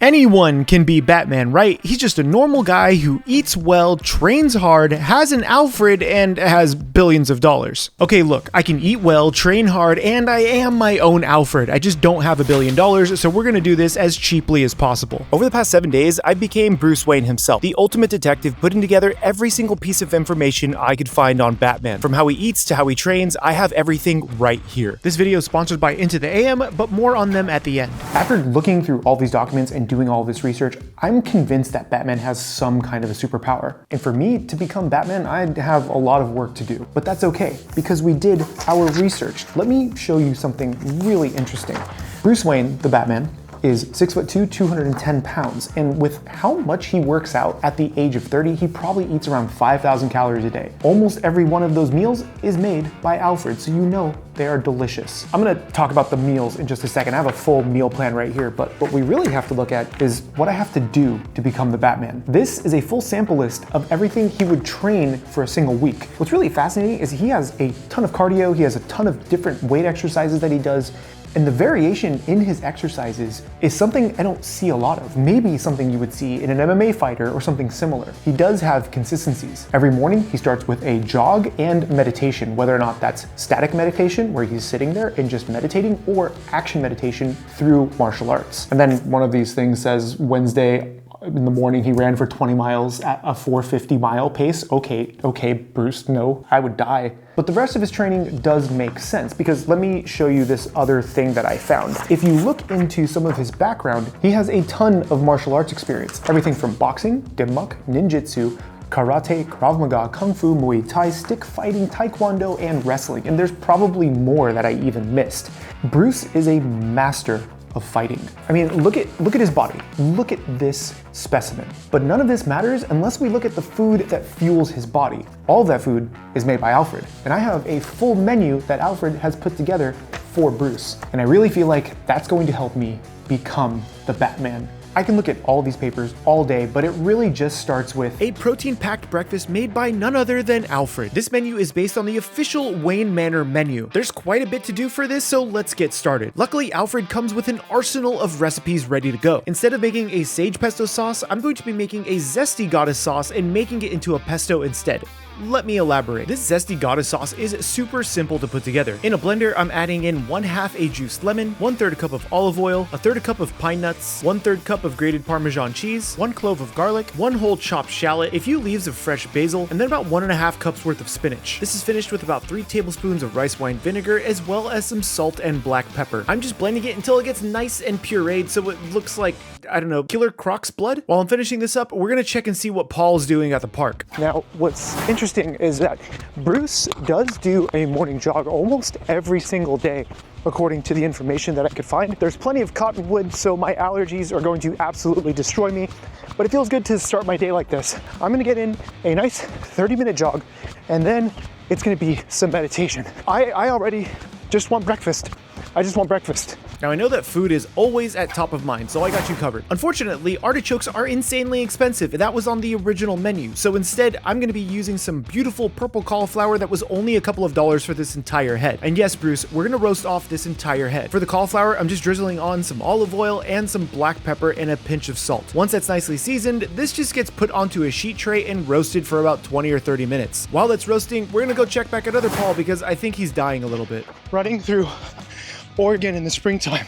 Anyone can be Batman, right? He's just a normal guy who eats well, trains hard, has an Alfred, and has billions of dollars. Okay, look, I can eat well, train hard, and I am my own Alfred. I just don't have $1 billion, so we're gonna do this as cheaply as possible. Over the past 7 days, I became Bruce Wayne himself, the ultimate detective, putting together every single piece of information I could find on Batman. From how he eats to how he trains, I have everything right here. This video is sponsored by Into the AM, but more on them at the end. After looking through all these documents and doing all this research, I'm convinced that Batman has some kind of a superpower. And for me to become Batman, I'd have a lot of work to do. But that's okay, because we did our research. Let me show you something really interesting. Bruce Wayne, the Batman, is 6'2", 210 pounds, and with how much he works out at the age of 30, he probably eats around 5,000 calories a day. Almost every one of those meals is made by Alfred, so you know they are delicious. I'm gonna talk about the meals in just a second. I have a full meal plan right here, but what we really have to look at is what I have to do to become the Batman. This is a full sample list of everything he would train for a single week. What's really fascinating is he has a ton of cardio, he has a ton of different weight exercises that he does, and the variation in his exercises is something I don't see a lot of. Maybe something you would see in an MMA fighter or something similar. He does have consistencies. Every morning he starts with a jog and meditation, whether or not that's static meditation where he's sitting there and just meditating, or action meditation through martial arts. And then one of these things says Wednesday in the morning he ran for 20 miles at a 450 mile pace. Okay, Bruce, no, I would die. But the rest of his training does make sense, because let me show you this other thing that I found. If you look into some of his background, he has a ton of martial arts experience. Everything from boxing, demuk, ninjutsu, karate, Krav Maga, Kung Fu, Muay Thai, stick fighting, Taekwondo, and wrestling. And there's probably more that I even missed. Bruce is a master of fighting. I mean, look at his body. Look at this specimen. But none of this matters unless we look at the food that fuels his body. All of that food is made by Alfred. And I have a full menu that Alfred has put together for Bruce. And I really feel like that's going to help me become the Batman. I can look at all these papers all day, but it really just starts with a protein-packed breakfast made by none other than Alfred. This menu is based on the official Wayne Manor menu. There's quite a bit to do for this, so let's get started. Luckily, Alfred comes with an arsenal of recipes ready to go. Instead of making a sage pesto sauce, I'm going to be making a zesty goddess sauce and making it into a pesto instead. Let me elaborate. This zesty goddess sauce is super simple to put together. In a blender, I'm adding in 1/2 a juiced lemon, 1/3 cup of olive oil, 1/3 cup of pine nuts, 1/3 cup of grated Parmesan cheese, 1 clove of garlic, 1 whole chopped shallot, a few leaves of fresh basil, and then about 1.5 cups worth of spinach. This is finished with about 3 tablespoons of rice wine vinegar, as well as some salt and black pepper. I'm just blending it until it gets nice and pureed so it looks like, I don't know, Killer Croc's blood? While I'm finishing this up, we're gonna check and see what Paul's doing at the park. Now, what's interesting is that Bruce does do a morning jog almost every single day, according to the information that I could find. There's plenty of cottonwood, so my allergies are going to absolutely destroy me, but it feels good to start my day like this. I'm gonna get in a nice 30-minute jog, and then it's gonna be some meditation. I already just want breakfast. I just want breakfast. Now I know that food is always at top of mind, so I got you covered. Unfortunately, artichokes are insanely expensive, and that was on the original menu. So instead, I'm gonna be using some beautiful purple cauliflower that was only a couple of dollars for this entire head. And yes, Bruce, we're gonna roast off this entire head. For the cauliflower, I'm just drizzling on some olive oil and some black pepper and a pinch of salt. Once that's nicely seasoned, this just gets put onto a sheet tray and roasted for about 20 or 30 minutes. While that's roasting, we're gonna go check back at other Paul because I think he's dying a little bit. Running through Oregon in the springtime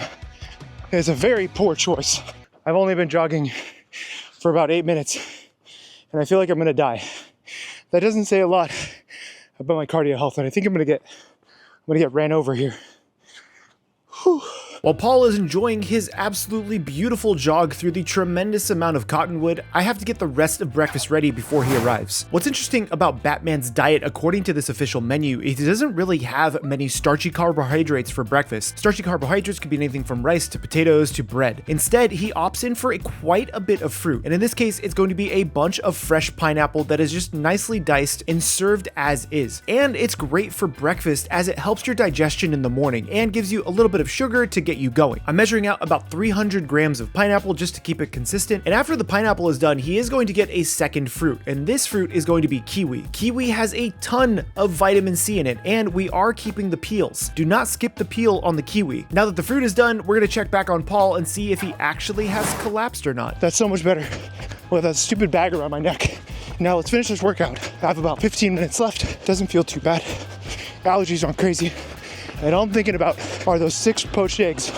is a very poor choice. I've only been jogging for about 8 minutes and I feel like I'm gonna die. That doesn't say a lot about my cardio health, and I think I'm gonna get ran over here. Whew. While Paul is enjoying his absolutely beautiful jog through the tremendous amount of cottonwood, I have to get the rest of breakfast ready before he arrives. What's interesting about Batman's diet, according to this official menu, is he doesn't really have many starchy carbohydrates for breakfast. Starchy carbohydrates could be anything from rice to potatoes to bread. Instead, he opts in for quite a bit of fruit, and in this case, it's going to be a bunch of fresh pineapple that is just nicely diced and served as is. And it's great for breakfast as it helps your digestion in the morning and gives you a little bit of sugar to get you going. I'm measuring out about 300 grams of pineapple just to keep it consistent, and after the pineapple is done, he is going to get a second fruit, and this fruit is going to be kiwi. Kiwi has a ton of vitamin C in it, and we are keeping the peels. Do not skip the peel on the kiwi. Now that the fruit is done, we're gonna check back on Paul and see if he actually has collapsed or not. That's so much better with that stupid bag around my neck. Now let's finish this workout. I have about 15 minutes left. Doesn't feel too bad. Allergies aren't crazy. And all I'm thinking about are those 6 poached eggs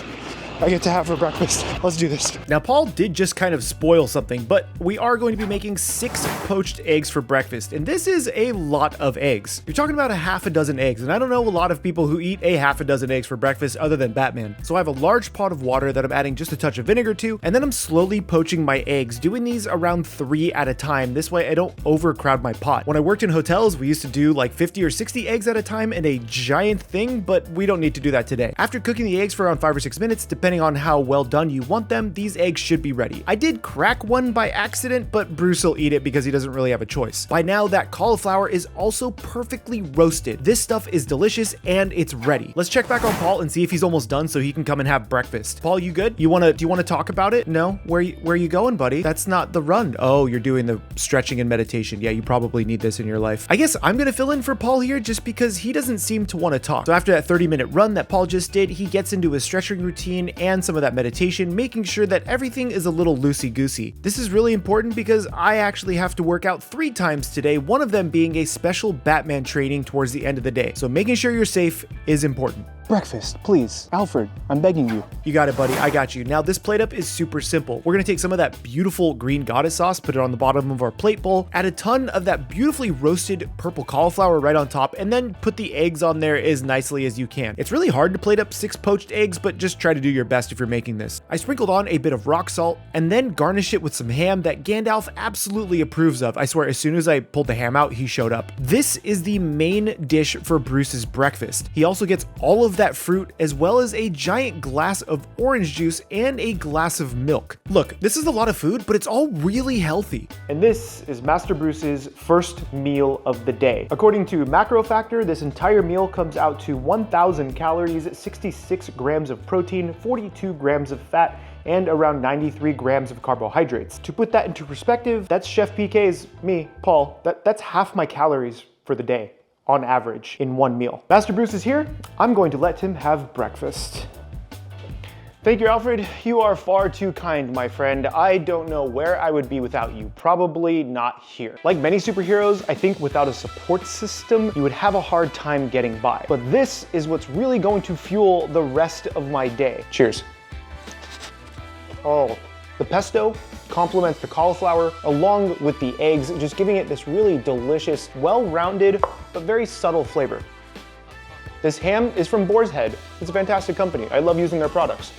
I get to have for breakfast. Let's do this. Now, Paul did just kind of spoil something, but we are going to be making 6 poached eggs for breakfast, and this is a lot of eggs. You're talking about a half a dozen eggs, and I don't know a lot of people who eat a half a dozen eggs for breakfast other than Batman. So I have a large pot of water that I'm adding just a touch of vinegar to, and then I'm slowly poaching my eggs, doing these around 3 at a time. This way I don't overcrowd my pot. When I worked in hotels, we used to do like 50 or 60 eggs at a time in a giant thing, but we don't need to do that today. After cooking the eggs for around 5 or 6 minutes, depending on how well done you want them, these eggs should be ready. I did crack one by accident, but Bruce will eat it because he doesn't really have a choice. By now, that cauliflower is also perfectly roasted. This stuff is delicious and it's ready. Let's check back on Paul and see if he's almost done so he can come and have breakfast. Paul, you good? Do you want to talk about it? No? Where you going, buddy? That's not the run. Oh, you're doing the stretching and meditation. Yeah, you probably need this in your life. I guess I'm gonna fill in for Paul here just because he doesn't seem to want to talk. So after that 30-minute run that Paul just did, he gets into his stretching routine and some of that meditation, making sure that everything is a little loosey-goosey. This is really important because I actually have to work out 3 times today, one of them being a special Batman training towards the end of the day. So making sure you're safe is important. Breakfast, please. Alfred, I'm begging you. You got it, buddy. I got you. Now, this plate up is super simple. We're going to take some of that beautiful green goddess sauce, put it on the bottom of our plate bowl, add a ton of that beautifully roasted purple cauliflower right on top, and then put the eggs on there as nicely as you can. It's really hard to plate up 6 poached eggs, but just try to do your best if you're making this. I sprinkled on a bit of rock salt and then garnish it with some ham that Gandalf absolutely approves of. I swear, as soon as I pulled the ham out, he showed up. This is the main dish for Bruce's breakfast. He also gets all of that fruit as well as a giant glass of orange juice and a glass of milk. Look, this is a lot of food, but it's all really healthy. And this is Master Bruce's first meal of the day. According to Macro Factor, this entire meal comes out to 1,000 calories, 66 grams of protein, 42 grams of fat, and around 93 grams of carbohydrates. To put that into perspective, that's Chef PK's, me, Paul, that's half my calories for the day, on average, in one meal. Master Bruce is here. I'm going to let him have breakfast. Thank you, Alfred. You are far too kind, my friend. I don't know where I would be without you. Probably not here. Like many superheroes, I think without a support system, you would have a hard time getting by. But this is what's really going to fuel the rest of my day. Cheers. Oh, the pesto complements the cauliflower along with the eggs, just giving it this really delicious, well-rounded, but very subtle flavor. This ham is from Boar's Head. It's a fantastic company. I love using their products.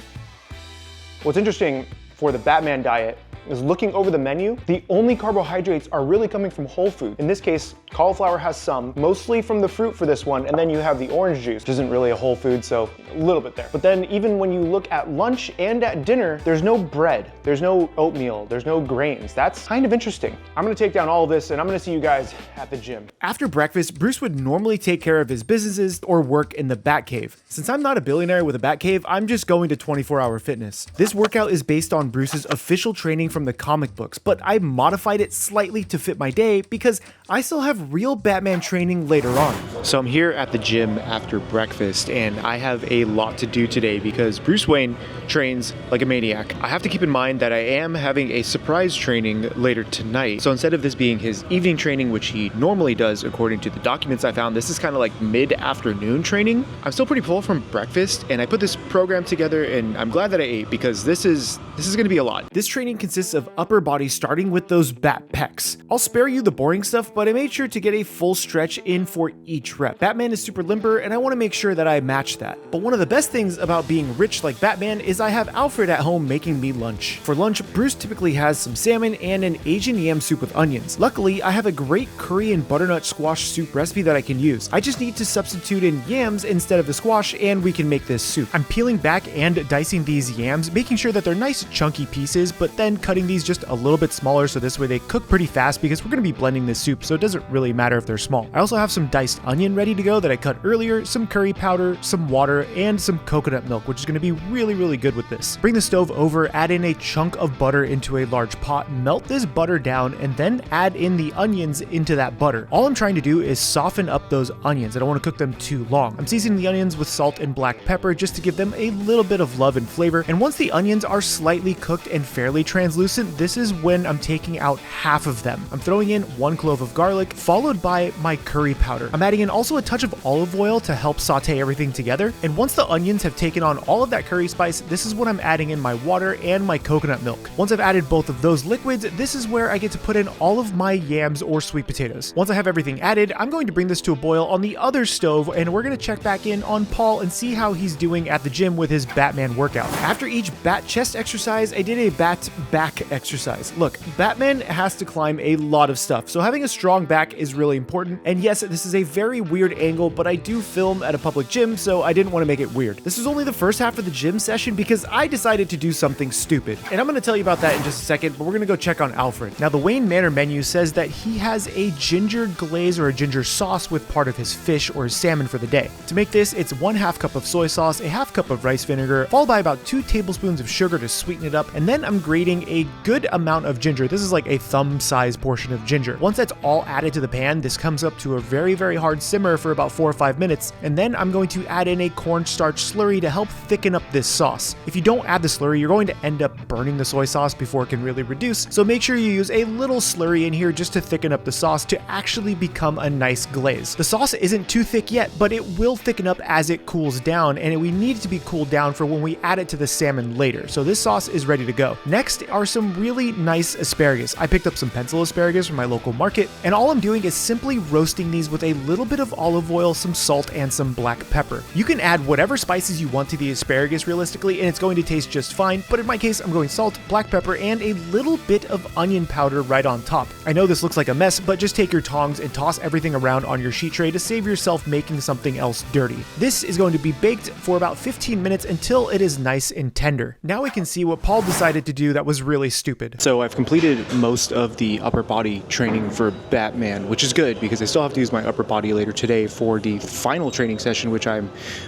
What's interesting for the Batman diet is looking over the menu, the only carbohydrates are really coming from whole food. In this case, cauliflower has some, mostly from the fruit for this one, and then you have the orange juice, which isn't really a whole food, so a little bit there. But then even when you look at lunch and at dinner, there's no bread, there's no oatmeal, there's no grains. That's kind of interesting. I'm gonna take down all of this and I'm gonna see you guys at the gym. After breakfast, Bruce would normally take care of his businesses or work in the Batcave. Since I'm not a billionaire with a Batcave, I'm just going to 24-hour fitness. This workout is based on Bruce's official training from the comic books, but I modified it slightly to fit my day because I still have real Batman training later on. So I'm here at the gym after breakfast and I have a lot to do today because Bruce Wayne trains like a maniac. I have to keep in mind that I am having a surprise training later tonight. So instead of this being his evening training, which he normally does according to the documents I found, this is kind of like mid-afternoon training. I'm still pretty full from breakfast and I put this program together and I'm glad that I ate because this is going to be a lot. This training consists of upper body starting with those bat pecs. I'll spare you the boring stuff, but I made sure to get a full stretch in for each rep. Batman is super limber and I want to make sure that I match that. But one of the best things about being rich like Batman is I have Alfred at home making me lunch. For lunch, Bruce typically has some salmon and an Asian yam soup with onions. Luckily, I have a great curry and butternut squash soup recipe that I can use. I just need to substitute in yams instead of the squash and we can make this soup. I'm peeling back and dicing these yams, making sure that they're nice chunky pieces, but then cutting cutting these just a little bit smaller so this way they cook pretty fast because we're going to be blending this soup, so it doesn't really matter if they're small. I also have some diced onion ready to go that I cut earlier, some curry powder, some water, and some coconut milk, which is going to be really good with this. Bring the stove over, add in a chunk of butter into a large pot, melt this butter down, and then add in the onions into that butter. All I'm trying to do is soften up those onions. I don't want to cook them too long. I'm seasoning the onions with salt and black pepper just to give them a little bit of love and flavor. And once the onions are slightly cooked and fairly translucent, this is when I'm taking out half of them. I'm throwing in 1 clove of garlic, followed by my curry powder. I'm adding in also a touch of olive oil to help saute everything together. And once the onions have taken on all of that curry spice, this is when I'm adding in my water and my coconut milk. Once I've added both of those liquids, this is where I get to put in all of my yams or sweet potatoes. Once I have everything added, I'm going to bring this to a boil on the other stove, and we're going to check back in on Paul and see how he's doing at the gym with his Batman workout. After each bat chest exercise, I did a bat back exercise. Look, Batman has to climb a lot of stuff, so having a strong back is really important. And yes, this is a very weird angle, but I do film at a public gym, so I didn't want to make it weird. This is only the first half of the gym session because I decided to do something stupid. And I'm going to tell you about that in just a second, but we're going to go check on Alfred. Now, the Wayne Manor menu says that he has a ginger glaze or a ginger sauce with part of his fish or his salmon for the day. To make this, it's 1/2 cup of soy sauce, a 1/2 cup of rice vinegar, followed by about 2 tablespoons of sugar to sweeten it up, and then I'm grating a good amount of ginger. This is like a thumb-sized portion of ginger. Once that's all added to the pan, this comes up to a very hard simmer for about 4 or 5 minutes, and then I'm going to add in a cornstarch slurry to help thicken up this sauce. If you don't add the slurry, you're going to end up burning the soy sauce before it can really reduce, so make sure you use a little slurry in here just to thicken up the sauce to actually become a nice glaze. The sauce isn't too thick yet, but it will thicken up as it cools down, and we need it to be cooled down for when we add it to the salmon later. So this sauce is ready to go. Next are some really nice asparagus. I picked up some pencil asparagus from my local market, and all I'm doing is simply roasting these with a little bit of olive oil, some salt, and some black pepper. You can add whatever spices you want to the asparagus realistically, and it's going to taste just fine, but in my case, I'm going salt, black pepper, and a little bit of onion powder right on top. I know this looks like a mess, but just take your tongs and toss everything around on your sheet tray to save yourself making something else dirty. This is going to be baked for about 15 minutes until it is nice and tender. Now we can see what Paul decided to do that was really stupid. So I've completed most of the upper body training for Batman, which is good because I still have to use my upper body later today for the final training session, which I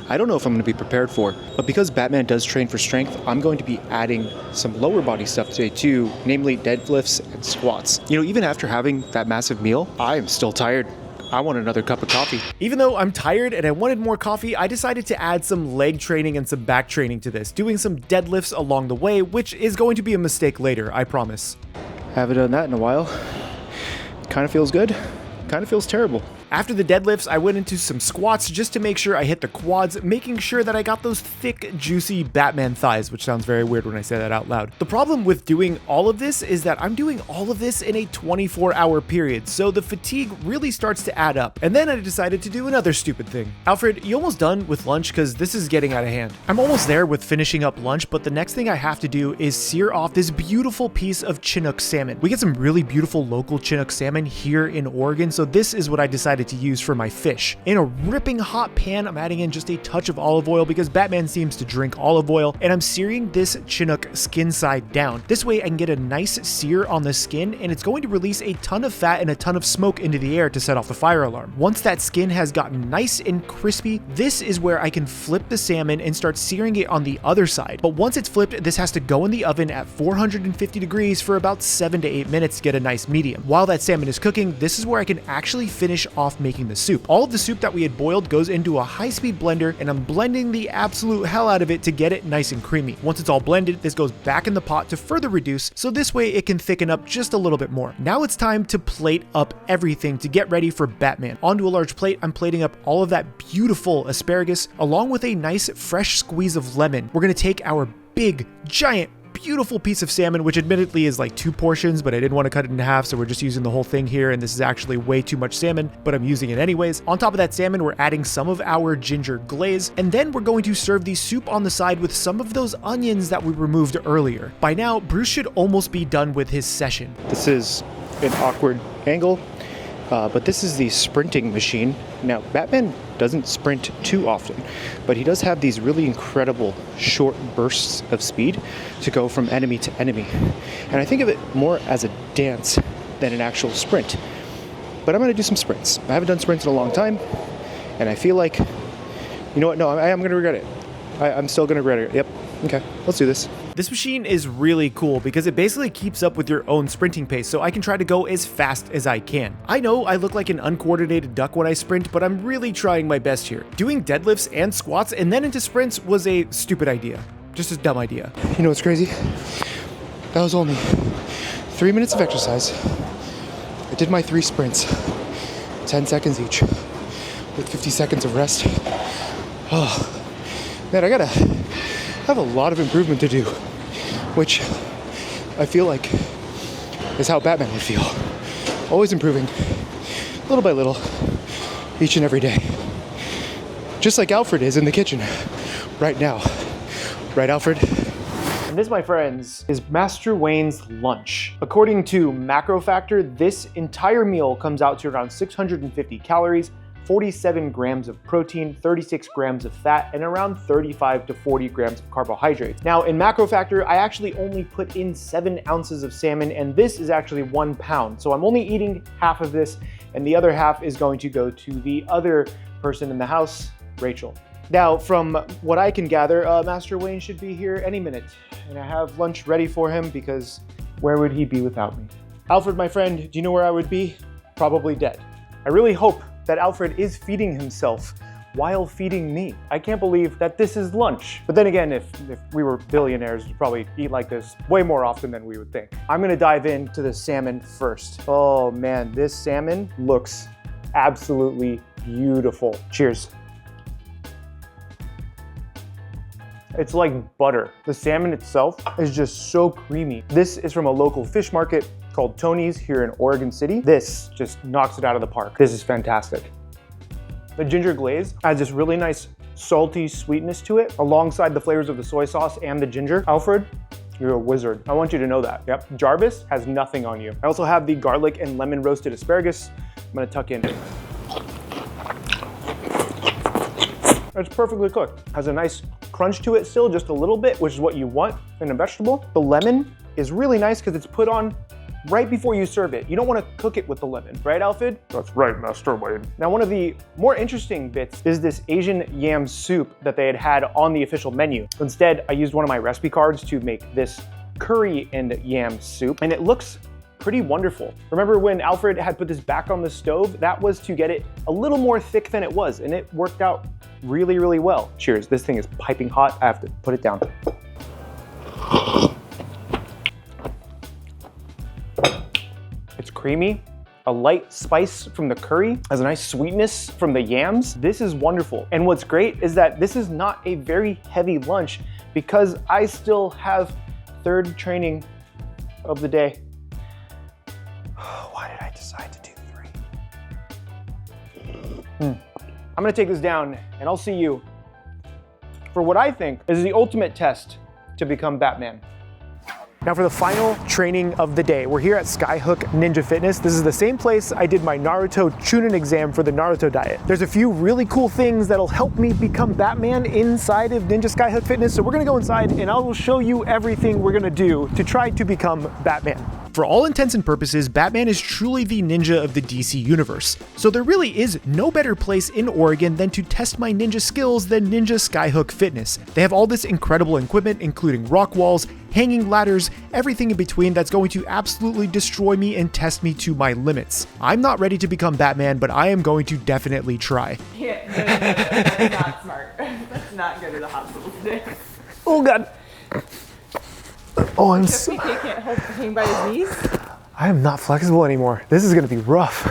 don't know if I'm going to be prepared for. But because Batman does train for strength, I'm going to be adding some lower body stuff today too, namely deadlifts and squats. You know, even after having that massive meal, I am still tired. I want another cup of coffee. Even though I'm tired and I wanted more coffee, I decided to add some leg training and some back training to this, doing some deadlifts along the way, which is going to be a mistake later, I promise. Haven't done that in a while. Kind of feels good, kind of feels terrible. After the deadlifts, I went into some squats just to make sure I hit the quads, making sure that I got those thick, juicy Batman thighs, which sounds very weird when I say that out loud. The problem with doing all of this is that I'm doing all of this in a 24-hour period, so the fatigue really starts to add up. And then I decided to do another stupid thing. Alfred, you almost done with lunch? Because this is getting out of hand. I'm almost there with finishing up lunch, but the next thing I have to do is sear off this beautiful piece of Chinook salmon. We get some really beautiful local Chinook salmon here in Oregon, so this is what I decided to use for my fish. In a ripping hot pan, I'm adding in just a touch of olive oil because Batman seems to drink olive oil, and I'm searing this Chinook skin side down. This way I can get a nice sear on the skin, and it's going to release a ton of fat and a ton of smoke into the air to set off the fire alarm. Once that skin has gotten nice and crispy, this is where I can flip the salmon and start searing it on the other side. But once it's flipped, this has to go in the oven at 450 degrees for about 7 to 8 minutes to get a nice medium. While that salmon is cooking, this is where I can actually finish off making the soup. All of the soup that we had boiled goes into a high-speed blender, and I'm blending the absolute hell out of it to get it nice and creamy. Once it's all blended, this goes back in the pot to further reduce, so this way it can thicken up just a little bit more. Now it's time to plate up everything to get ready for Batman. Onto a large plate, I'm plating up all of that beautiful asparagus, along with a nice fresh squeeze of lemon. We're gonna take our big, giant, beautiful piece of salmon, which admittedly is like 2 portions, but I didn't want to cut it in half, so we're just using the whole thing here, and this is actually way too much salmon, but I'm using it anyways. On top of that salmon, we're adding some of our ginger glaze, and then we're going to serve the soup on the side with some of those onions that we removed earlier. By now, Bruce should almost be done with his session. This is an awkward angle, but this is the sprinting machine. Now, Batman doesn't sprint too often, but he does have these really incredible short bursts of speed to go from enemy to enemy. And I think of it more as a dance than an actual sprint. But I'm going to do some sprints. I haven't done sprints in a long time, and I feel like, you know what, no, I am going to regret it. I'm still going to regret it. Yep. Okay, let's do this. This machine is really cool because it basically keeps up with your own sprinting pace, so I can try to go as fast as I can. I know I look like an uncoordinated duck when I sprint, but I'm really trying my best here. Doing deadlifts and squats and then into sprints was a stupid idea. Just a dumb idea. You know what's crazy? That was only 3 minutes of exercise. I did my 3 sprints, 10 seconds each, with 50 seconds of rest. Oh, man, I have a lot of improvement to do, which I feel like is how Batman would feel. Always improving, little by little, each and every day. Just like Alfred is in the kitchen right now. Right, Alfred? And this, my friends, is Master Wayne's lunch. According to Macro Factor, this entire meal comes out to around 650 calories, 47 grams of protein, 36 grams of fat, and around 35 to 40 grams of carbohydrates. Now, in Macro Factor, I actually only put in 7 ounces of salmon, and this is actually 1 pound. So I'm only eating half of this, and the other half is going to go to the other person in the house, Rachel. Now, from what I can gather, Master Wayne should be here any minute, and I have lunch ready for him because where would he be without me? Alfred, my friend, do you know where I would be? Probably dead. I really hope that Alfred is feeding himself while feeding me. I can't believe that this is lunch. But then again, if we were billionaires, we'd probably eat like this way more often than we would think. I'm gonna dive into the salmon first. Oh man, this salmon looks absolutely beautiful. Cheers. It's like butter. The salmon itself is just so creamy. This is from a local fish market called Tony's here in Oregon City. This just knocks it out of the park. This is fantastic. The ginger glaze adds this really nice salty sweetness to it alongside the flavors of the soy sauce and the ginger. Alfred, you're a wizard. I want you to know that. Yep, Jarvis has nothing on you. I also have the garlic and lemon roasted asparagus. I'm gonna tuck in. It's perfectly cooked. Has a nice crunch to it still, just a little bit, which is what you want in a vegetable. The lemon is really nice because it's put on right before you serve it. You don't want to cook it with the lemon, right, Alfred? That's right, Master Wayne. Now, one of the more interesting bits is this Asian yam soup that they had on the official menu. Instead, I used one of my recipe cards to make this curry and yam soup, and it looks pretty wonderful. Remember when Alfred had put this back on the stove? That was to get it a little more thick than it was, and it worked out really, really well. Cheers. This thing is piping hot. I have to put it down. It's creamy, a light spice from the curry, has a nice sweetness from the yams. This is wonderful. And what's great is that this is not a very heavy lunch because I still have third training of the day. Why did I decide to do 3? I'm gonna take this down and I'll see you for what I think is the ultimate test to become Batman. Now for the final training of the day, we're here at Skyhook Ninja Fitness. This is the same place I did my Naruto Chunin exam for the Naruto diet. There's a few really cool things that'll help me become Batman inside of Ninja Skyhook Fitness. So we're gonna go inside and I will show you everything we're gonna do to try to become Batman. For all intents and purposes, Batman is truly the ninja of the DC universe. So there really is no better place in Oregon than to test my ninja skills than Ninja Skyhook Fitness. They have all this incredible equipment, including rock walls, hanging ladders, everything in between that's going to absolutely destroy me and test me to my limits. I'm not ready to become Batman, but I am going to definitely try. Yeah, no, that's not smart. Let's not go to the hospital today. Oh God. Oh, I'm so... CHEFPK can't hold the thing by his knees. I am not flexible anymore. This is gonna be rough.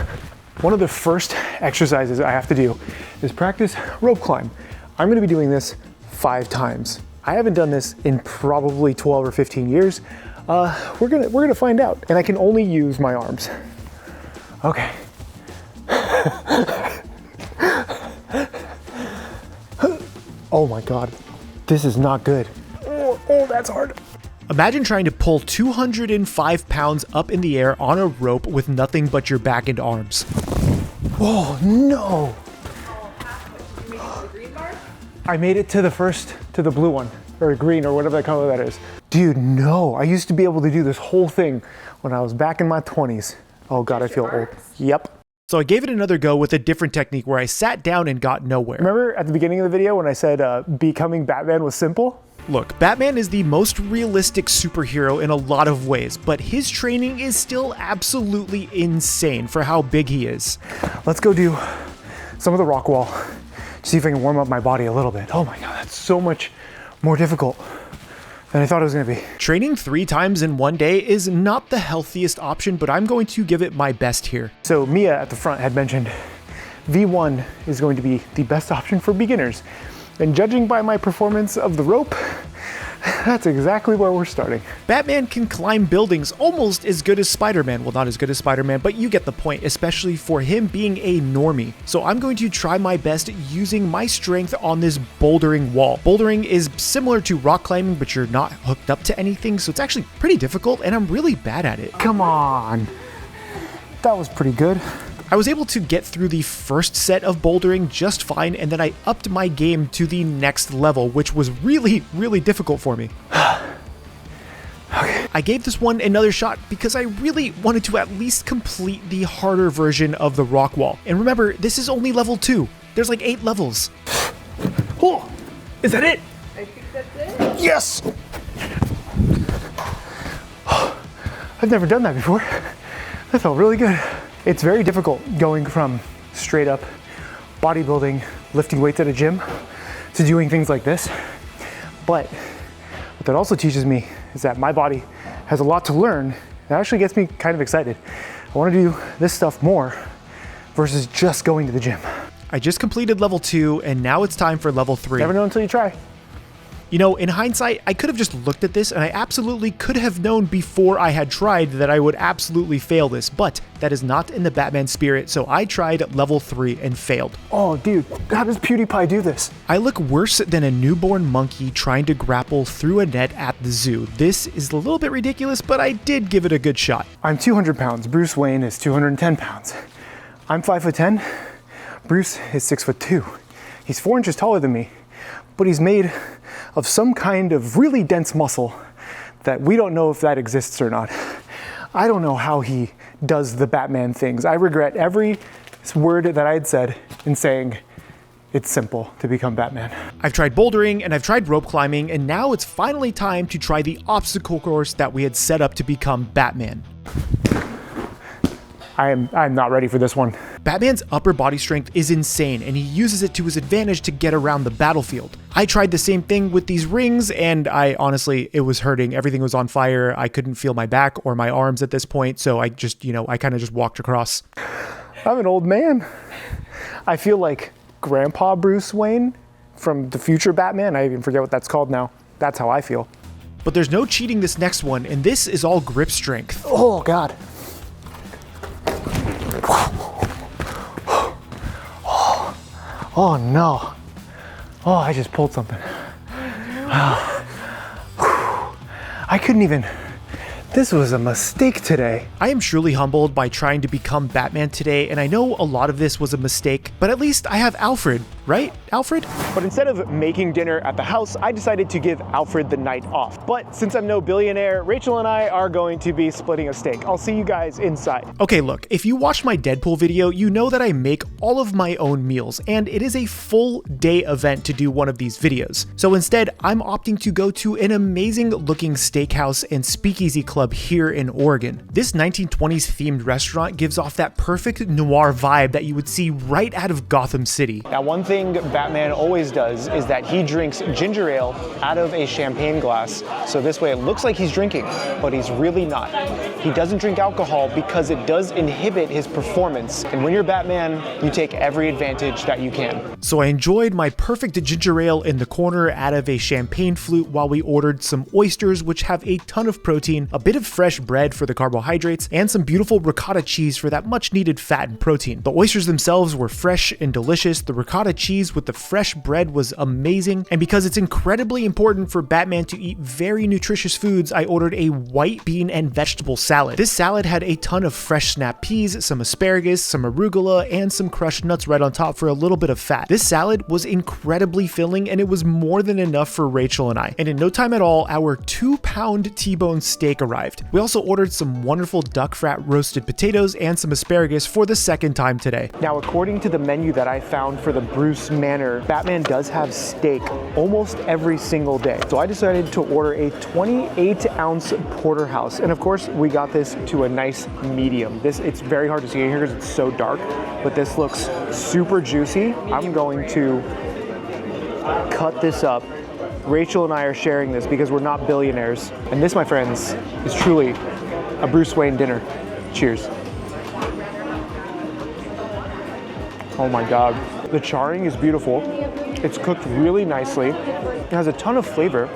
One of the first exercises I have to do is practice rope climb. I'm gonna be doing this 5 times. I haven't done this in probably 12 or 15 years. We're gonna find out. And I can only use my arms. Okay. Oh my God, this is not good. Oh, that's hard. Imagine trying to pull 205 pounds up in the air on a rope with nothing but your back and arms. Oh no! I made it to the blue one, or green, or whatever color that is. Dude, no, I used to be able to do this whole thing when I was back in my 20s. Oh God, I feel old. Yep. So I gave it another go with a different technique where I sat down and got nowhere. Remember at the beginning of the video when I said becoming Batman was simple? Look, Batman is the most realistic superhero in a lot of ways, but his training is still absolutely insane for how big he is. Let's go do some of the rock wall, see if I can warm up my body a little bit. Oh my God, that's so much more difficult than I thought it was gonna be. Training 3 times in one day is not the healthiest option, but I'm going to give it my best here. So Mia at the front had mentioned V1 is going to be the best option for beginners. And judging by my performance of the rope, that's exactly where we're starting. Batman can climb buildings almost as good as Spider-Man. Well, not as good as Spider-Man, but you get the point, especially for him being a normie. So I'm going to try my best using my strength on this bouldering wall. Bouldering is similar to rock climbing, but you're not hooked up to anything, so it's actually pretty difficult, and I'm really bad at it. Come on. That was pretty good. I was able to get through the first set of bouldering just fine, and then I upped my game to the next level, which was really, really difficult for me. Okay. I gave this one another shot because I really wanted to at least complete the harder version of the rock wall. And remember, this is only level 2. There's like 8 levels. Oh, is that it? I think that's it. Yes! I've never done that before. That felt really good. It's very difficult going from straight up bodybuilding, lifting weights at a gym, to doing things like this. But what that also teaches me is that my body has a lot to learn. It actually gets me kind of excited. I want to do this stuff more versus just going to the gym. I just completed level 2, and now it's time for level 3. Never know until you try. You know, in hindsight, I could have just looked at this and I absolutely could have known before I had tried that I would absolutely fail this, but that is not in the Batman spirit, so I tried level 3 and failed. Oh, dude, how does PewDiePie do this? I look worse than a newborn monkey trying to grapple through a net at the zoo. This is a little bit ridiculous, but I did give it a good shot. I'm 200 pounds. Bruce Wayne is 210 pounds. I'm 5'10". Bruce is 6'2". He's 4 inches taller than me, but he's made of some kind of really dense muscle that we don't know if that exists or not. I don't know how he does the Batman things. I regret every word that I had said in saying it's simple to become Batman. I've tried bouldering and I've tried rope climbing, and now it's finally time to try the obstacle course that we had set up to become Batman. I'm not ready for this one. Batman's upper body strength is insane, and he uses it to his advantage to get around the battlefield. I tried the same thing with these rings, and it was hurting. Everything was on fire. I couldn't feel my back or my arms at this point, so I kind of just walked across. I'm an old man. I feel like Grandpa Bruce Wayne from the future Batman. I even forget what that's called now. That's how I feel. But there's no cheating this next one, and this is all grip strength. Oh, God. Oh no. Oh, I just pulled something. I couldn't even. This was a mistake today. I am truly humbled by trying to become Batman today, and I know a lot of this was a mistake, but at least I have Alfred, right? Alfred? But instead of making dinner at the house, I decided to give Alfred the night off. But since I'm no billionaire, Rachel and I are going to be splitting a steak. I'll see you guys inside. Okay, look, if you watched my Deadpool video, you know that I make all of my own meals, and it is a full day event to do one of these videos. So instead, I'm opting to go to an amazing looking steakhouse and speakeasy club here in Oregon. This 1920s themed restaurant gives off that perfect noir vibe that you would see right out of Gotham City. Now, one thing Batman always does is that he drinks ginger ale out of a champagne glass. So this way it looks like he's drinking, but he's really not. He doesn't drink alcohol because it does inhibit his performance. And when you're Batman, you take every advantage that you can. So I enjoyed my perfect ginger ale in the corner out of a champagne flute while we ordered some oysters, which have a ton of protein, a bit bit of fresh bread for the carbohydrates, and some beautiful ricotta cheese for that much needed fat and protein. The oysters themselves were fresh and delicious. The ricotta cheese with the fresh bread was amazing, and because it's incredibly important for Batman to eat very nutritious foods, I ordered a white bean and vegetable salad. This salad had a ton of fresh snap peas, some asparagus, some arugula, and some crushed nuts right on top for a little bit of fat. This salad was incredibly filling, and it was more than enough for Rachel and I. And in no time at all, our 2-pound T-bone steak arrived. We also ordered some wonderful duck fat roasted potatoes and some asparagus for the second time today. Now, according to the menu that I found for the Bruce Manor, Batman does have steak almost every single day. So I decided to order a 28-ounce porterhouse. And of course, we got this to a nice medium. It's very hard to see here because it's so dark, but this looks super juicy. I'm going to cut this up. Rachel and I are sharing this because we're not billionaires. And this, my friends, is truly a Bruce Wayne dinner. Cheers. Oh my God. The charring is beautiful. It's cooked really nicely. It has a ton of flavor,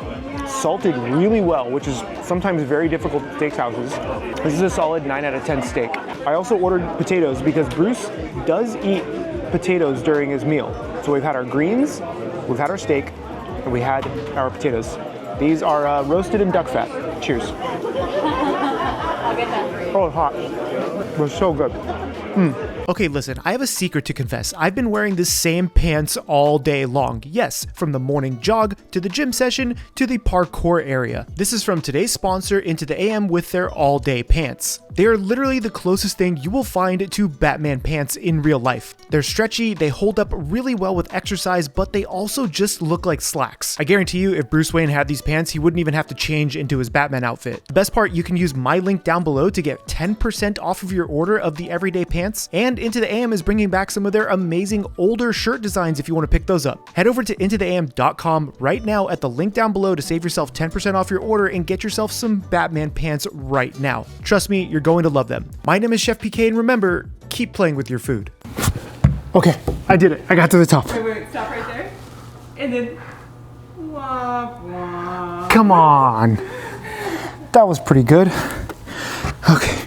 salted really well, which is sometimes very difficult at steakhouses. This is a solid 9 out of 10 steak. I also ordered potatoes because Bruce does eat potatoes during his meal. So we've had our greens, we've had our steak, and we had our potatoes. These are roasted in duck fat. Cheers. I'll get that for you. Oh, it's hot. It was so good. Okay, listen, I have a secret to confess. I've been wearing the same pants all day long. Yes, from the morning jog to the gym session to the parkour area. This is from today's sponsor, Into the AM, with their all-day pants. They are literally the closest thing you will find to Batman pants in real life. They're stretchy, they hold up really well with exercise, but they also just look like slacks. I guarantee you, if Bruce Wayne had these pants, he wouldn't even have to change into his Batman outfit. The best part, you can use my link down below to get 10% off of your order of the everyday pants, and Into the AM is bringing back some of their amazing older shirt designs if you want to pick those up. Head over to intotheam.com right now at the link down below to save yourself 10% off your order and get yourself some Batman pants right now. Trust me, you're going to love them. My name is Chef PK, and remember, keep playing with your food. Okay, I did it. I got to the top. Wait, stop right there. And then, wah, wah. Come on. That was pretty good. Okay.